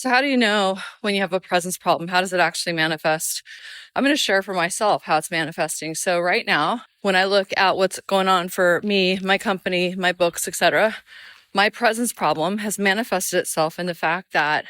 So how do you know when you have a presence problem? How does it actually manifest? I'm going to share for myself how it's manifesting. So right now, when I look at what's going on for me, my company, my books, etc., my presence problem has manifested itself in the fact that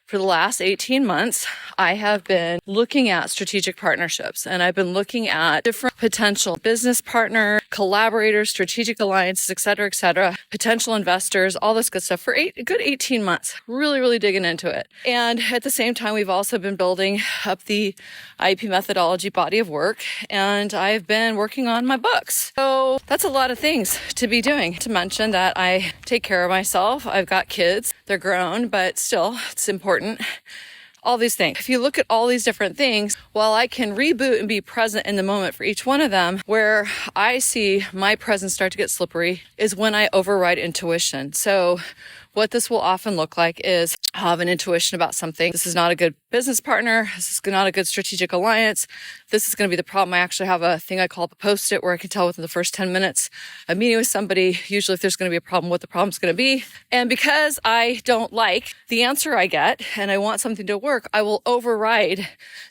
for the last 18 months, I have been looking at strategic partnerships, and I've been looking at different potential business partner, collaborators, strategic alliances, et cetera, potential investors, all this good stuff for a good 18 months, really digging into it. And at the same time, we've also been building up the IEP methodology body of work, and I've been working on my books. So that's a lot of things to be doing. To mention that I take care of myself. I've got kids. They're grown, but still, it's important. All these things. If you look at all these different things, while I can reboot and be present in the moment for each one of them, where I see my presence start to get slippery is when I override intuition. So what this will often look like is I have an intuition about something. This is not a good business partner. This is not a good strategic alliance. This is going to be the problem. I actually have a thing I call the Post-it where I can tell within the first 10 minutes of meeting with somebody, usually if there's going to be a problem, what the problem's going to be. And because I don't like the answer I get and I want something to work, I will override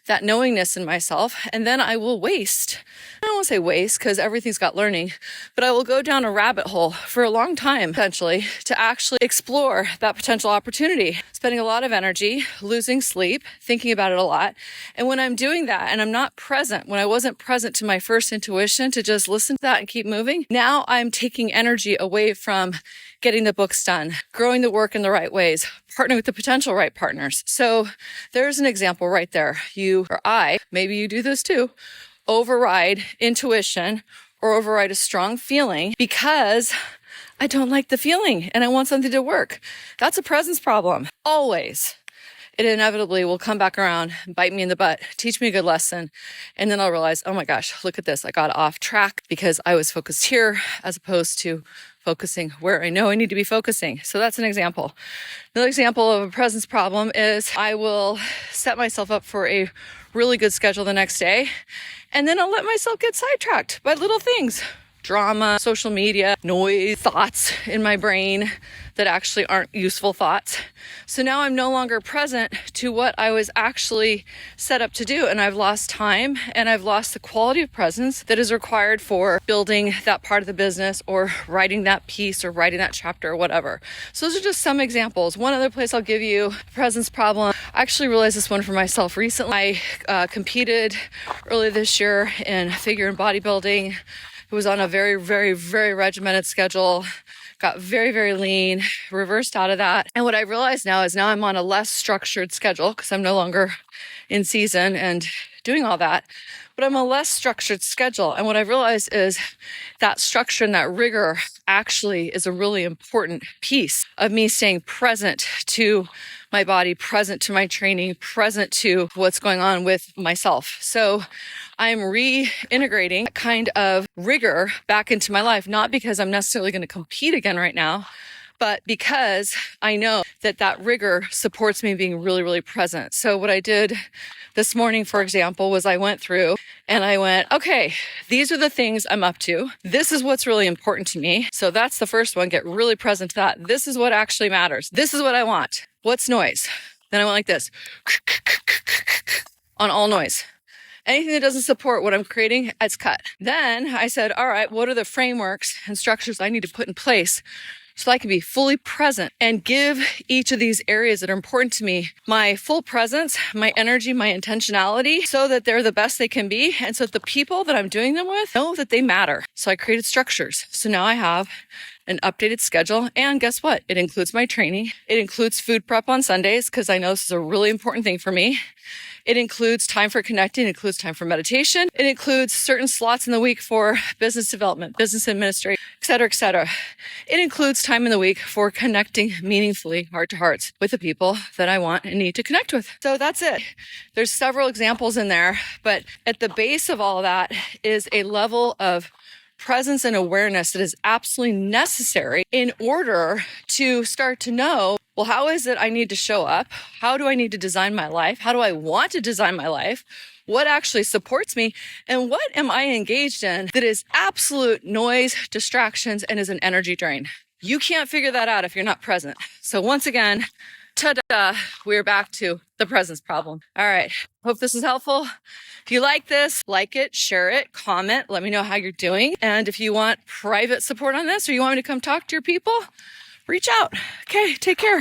that knowingness in myself. And then I will waste. I don't want to say waste because everything's got learning, but I will go down a rabbit hole for a long time, potentially, to actually explore that potential opportunity, spending a lot of energy, losing sleep, thinking about it a lot. And when I'm doing that and I'm not present, when I wasn't present to my first intuition to just listen to that and keep moving, now I'm taking energy away from getting the books done, growing the work in the right ways, partnering with the potential right partners. So there's an example right there. You or I, maybe you do this too, override intuition or override a strong feeling because I don't like the feeling and I want something to work. That's a presence problem. Always. It inevitably will come back around, bite me in the butt, teach me a good lesson. And then I'll realize, oh my gosh, look at this. I got off track because I was focused here as opposed to focusing where I know I need to be focusing. So that's an example. Another example of a presence problem is I will set myself up for a really good schedule the next day. And then I'll let myself get sidetracked by little things. Drama, social media, noise, thoughts in my brain that actually aren't useful thoughts. So now I'm no longer present to what I was actually set up to do. And I've lost time and I've lost the quality of presence that is required for building that part of the business or writing that piece or writing that chapter or whatever. So those are just some examples. One other place I'll give you, presence problem. I actually realized this one for myself recently. I competed early this year in figure and bodybuilding. It was on a very regimented schedule, got very lean, reversed out of that. And what I realize now is now I'm on a less structured schedule because I'm no longer in season and doing all that, but I'm a less structured schedule. And what I realized is that structure and that rigor actually is a really important piece of me staying present to my body, present to my training, present to what's going on with myself. So I'm reintegrating that kind of rigor back into my life, not because I'm necessarily going to compete again right now, but because I know that that rigor supports me being really present. So what I did this morning, for example, was I went through and I went, okay, these are the things I'm up to. This is what's really important to me. So that's the first one. Get really present to that. This is what actually matters. This is what I want. What's noise? Then I went like this on all noise. Anything that doesn't support what I'm creating, it's cut. Then I said, all right, what are the frameworks and structures I need to put in place so I can be fully present and give each of these areas that are important to me my full presence, my energy, my intentionality, so that they're the best they can be. And so that the people that I'm doing them with know that they matter. So I created structures. So now I have an updated schedule. And guess what? It includes my training. It includes food prep on Sundays because I know this is a really important thing for me. It includes time for connecting. It includes time for meditation. It includes certain slots in the week for business development, business administration, et cetera, et cetera. It includes time in the week for connecting meaningfully, heart to heart, with the people that I want and need to connect with. So that's it. There's several examples in there, but at the base of all of that is a level of presence and awareness that is absolutely necessary in order to start to know, well, how is it I need to show up? How do I need to design my life? How do I want to design my life? What actually supports me? And what am I engaged in that is absolute noise, distractions, and is an energy drain? You can't figure that out if you're not present. So once again, Ta-da! We're back to the presence problem. All right. Hope this is helpful. If you like this, like it, share it, comment, let me know how you're doing. And if you want private support on this or you want me to come talk to your people, reach out. Okay, take care.